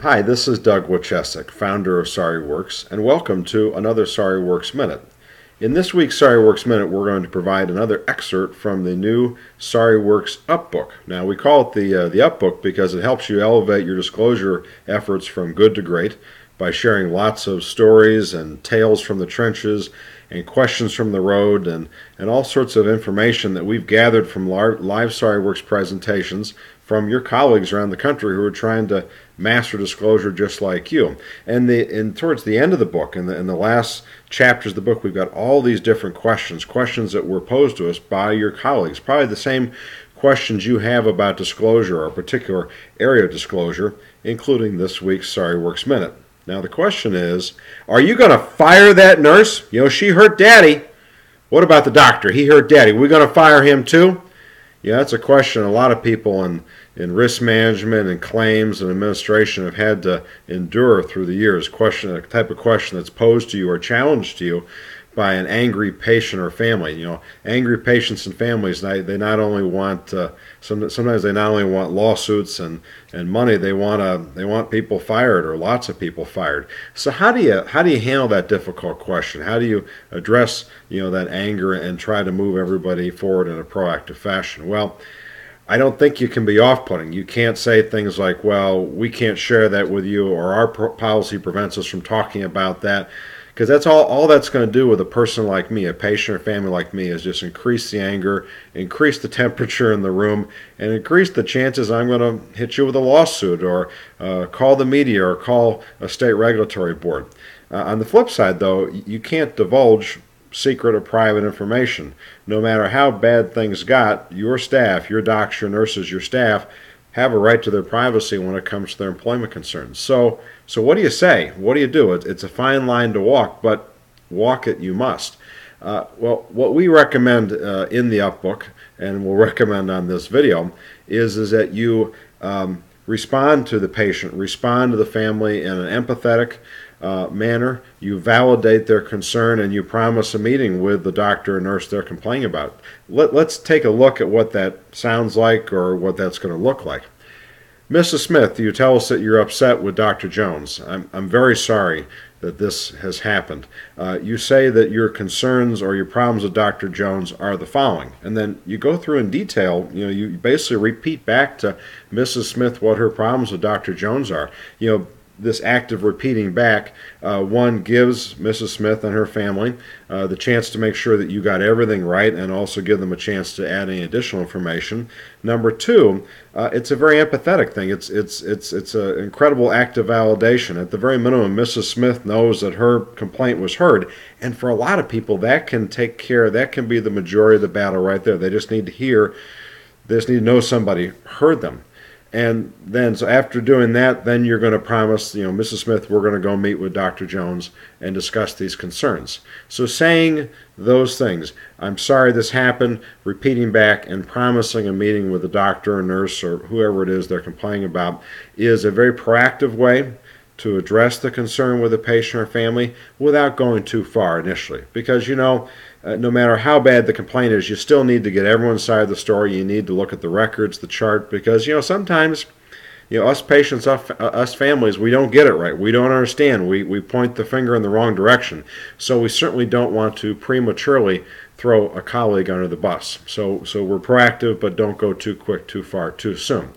Hi, this is Doug Wachesek, founder of SorryWorks, and welcome to another SorryWorks Minute. In this week's SorryWorks Minute, we're going to provide another excerpt from the new SorryWorks Up book. Now, we call it the Up book because it helps you elevate your disclosure efforts from good to great by sharing lots of stories and tales from the trenches and questions from the road and all sorts of information that we've gathered from live SorryWorks presentations from your colleagues around the country who are trying to master disclosure just like you. And towards the end of the book, in the last chapters of the book, we've got all these different questions that were posed to us by your colleagues, probably the same questions you have about disclosure or a particular area of disclosure, including this week's SorryWorks Minute. Now the question is, are you going to fire that nurse? You know, she hurt Daddy. What about the doctor? He hurt Daddy. We're going to fire him too? Yeah, that's a question a lot of people in risk management and claims and administration have had to endure through the years. A type of question that's posed to you or challenged to you by an angry patient or family. You know, angry patients and families, they not only want sometimes they not only want lawsuits and money, they want people fired or lots of people fired. So how do you handle that difficult question? How do you address that anger and try to move everybody forward in a proactive fashion? Well, I don't think you can be off-putting. You can't say things like, well, we can't share that with you, or our policy prevents us from talking about that. Because that's all that's going to do with a person like me, a patient or family like me, is just increase the anger, increase the temperature in the room, and increase the chances I'm going to hit you with a lawsuit or call the media or call a state regulatory board. On the flip side, though, you can't divulge secret or private information. No matter how bad things got, your staff, your doctors, your nurses, your staff, have a right to their privacy when it comes to their employment concerns. So what do you say? What do you do? It's a fine line to walk, but walk it you must. Well, what we recommend in the Up book, and we'll recommend on this video, is that you respond to the patient, respond to the family in an empathetic manner. You validate their concern and you promise a meeting with the doctor or nurse they're complaining about. Let's take a look at what that sounds like or what that's going to look like. Mrs. Smith, you tell us that you're upset with Dr. Jones. I'm very sorry that this has happened. You say that your concerns or your problems with Dr. Jones are the following, and then you go through in detail. You basically repeat back to Mrs. Smith what her problems with Dr. Jones are. This act of repeating back, one, gives Mrs. Smith and her family the chance to make sure that you got everything right and also give them a chance to add any additional information. Number two, it's a very empathetic thing. It's an incredible act of validation. At the very minimum, Mrs. Smith knows that her complaint was heard, and for a lot of people, that can be the majority of the battle right there. They just need to know somebody heard them. And then, so after doing that, then you're going to promise, Mrs. Smith, we're going to go meet with Dr. Jones and discuss these concerns. So saying those things, I'm sorry this happened, repeating back and promising a meeting with the doctor or nurse or whoever it is they're complaining about, is a very proactive way to address the concern with the patient or family without going too far initially. Because, no matter how bad the complaint is, you still need to get everyone's side of the story. You need to look at the records, the chart, because, sometimes, us patients, us families, we don't get it right. We don't understand. We point the finger in the wrong direction. So we certainly don't want to prematurely throw a colleague under the bus. So we're proactive, but don't go too quick, too far, too soon.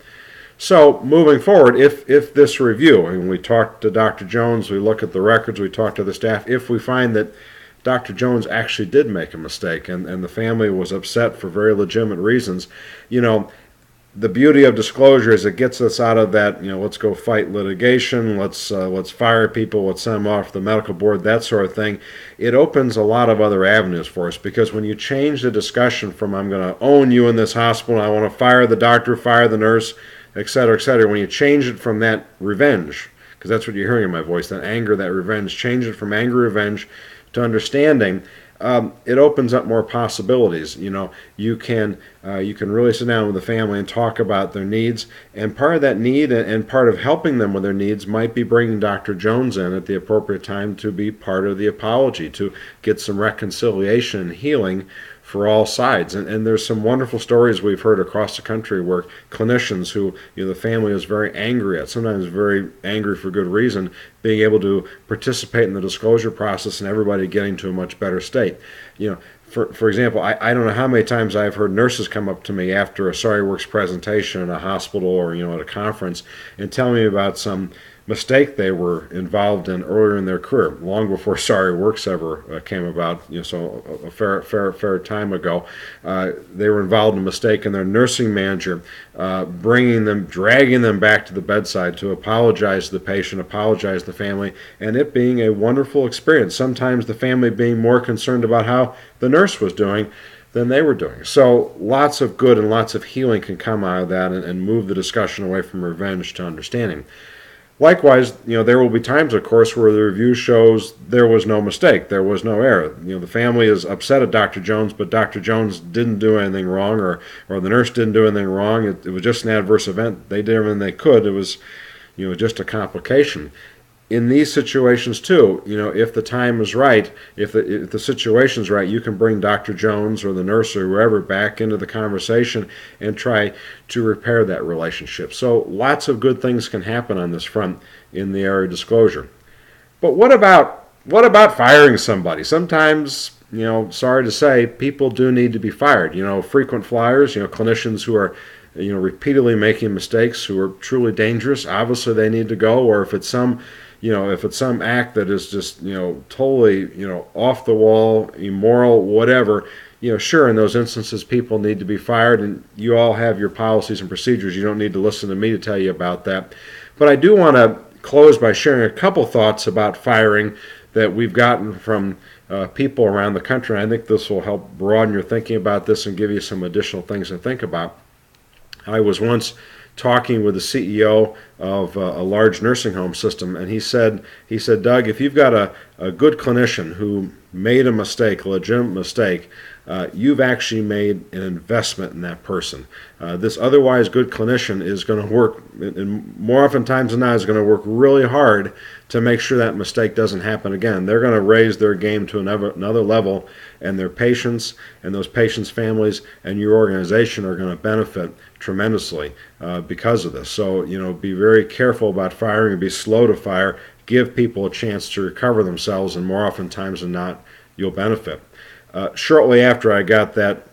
So moving forward, if this review, and we talk to Dr. Jones, we look at the records, we talk to the staff, if we find that Dr. Jones actually did make a mistake and the family was upset for very legitimate reasons, the beauty of disclosure is it gets us out of that, let's go fight litigation, let's fire people, let's send them off the medical board, that sort of thing. It opens a lot of other avenues for us, because when you change the discussion from I'm going to own you in this hospital, I want to fire the doctor, fire the nurse, etc., etc., when you change it from that revenge, because that's what you're hearing in my voice, that anger, that revenge, change it from anger, revenge to understanding, it opens up more possibilities. You can really sit down with the family and talk about their needs, and part of that need and part of helping them with their needs might be bringing Dr. Jones in at the appropriate time to be part of the apology, to get some reconciliation and healing for all sides. And there's some wonderful stories we've heard across the country where clinicians who the family is very angry at, sometimes very angry for good reason, being able to participate in the disclosure process and everybody getting to a much better state. For example, I don't know how many times I've heard nurses come up to me after a SariWorks presentation in a hospital or at a conference and tell me about some mistake they were involved in earlier in their career, long before SariWorks ever came about. So a fair time ago, they were involved in a mistake, and their nursing manager dragging them back to the bedside to apologize to the patient, apologize to the family, and it being a wonderful experience. Sometimes the family being more concerned about how the nurse was doing than they were doing. So lots of good and lots of healing can come out of that and move the discussion away from revenge to understanding. Likewise, there will be times, of course, where the review shows there was no mistake, there was no error. The family is upset at Dr. Jones, but Dr. Jones didn't do anything wrong, or the nurse didn't do anything wrong. It was just an adverse event. They did everything they could. It was, just a complication. In these situations too, if the time is right, if the situation's right, you can bring Dr. Jones or the nurse or whoever back into the conversation and try to repair that relationship. So lots of good things can happen on this front in the area of disclosure. But what about firing somebody? Sometimes, sorry to say, people do need to be fired. Frequent flyers, clinicians who are repeatedly making mistakes, who are truly dangerous, obviously they need to go. Or if it's some act that is just, totally, off the wall, immoral, whatever, sure, in those instances, people need to be fired, and you all have your policies and procedures. You don't need to listen to me to tell you about that. But I do want to close by sharing a couple thoughts about firing that we've gotten from people around the country. I think this will help broaden your thinking about this and give you some additional things to think about. I was once talking with the CEO of a large nursing home system, and he said, Doug, if you've got a good clinician who made a mistake, a legitimate mistake, you've actually made an investment in that person. This otherwise good clinician is going to work, and more often times than not, is going to work really hard to make sure that mistake doesn't happen again. They're going to raise their game to another level, and their patients and those patients' families and your organization are going to benefit tremendously because of this. So, be very careful about firing and be slow to fire. Give people a chance to recover themselves, and more often times than not, you'll benefit. Shortly after I got that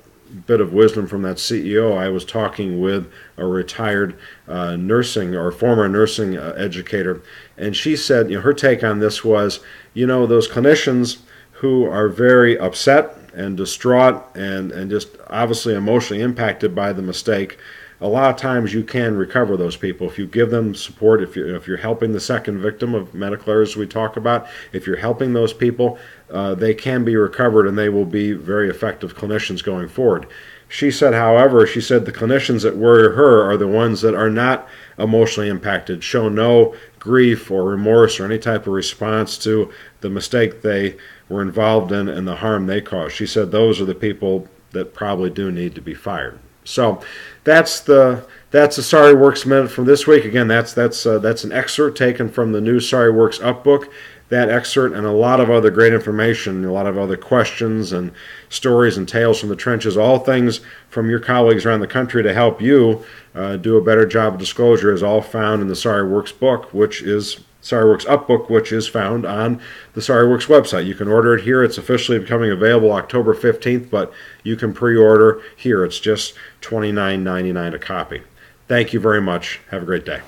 bit of wisdom from that CEO, I was talking with a retired nursing or former nursing educator, and she said, her take on this was, those clinicians who are very upset and distraught and just obviously emotionally impacted by the mistake, a lot of times you can recover those people if you give them support. If you're helping the second victim of medical errors we talk about, if you're helping those people, they can be recovered, and they will be very effective clinicians going forward. She said, however, the clinicians that worry her are the ones that are not emotionally impacted, show no grief or remorse or any type of response to the mistake they were involved in and the harm they caused. She said those are the people that probably do need to be fired. So that's the SariWorks Minute from this week. Again, that's an excerpt taken from the new SariWorks Up book. That excerpt and a lot of other great information, a lot of other questions and stories and tales from the trenches, all things from your colleagues around the country to help you do a better job of disclosure, is all found in the SariWorks book, which is SariWorks Up book, which is found on the SariWorks website. You can order it here. It's officially becoming available October 15th, but you can pre-order here. It's just $29.99 a copy. Thank you very much. Have a great day.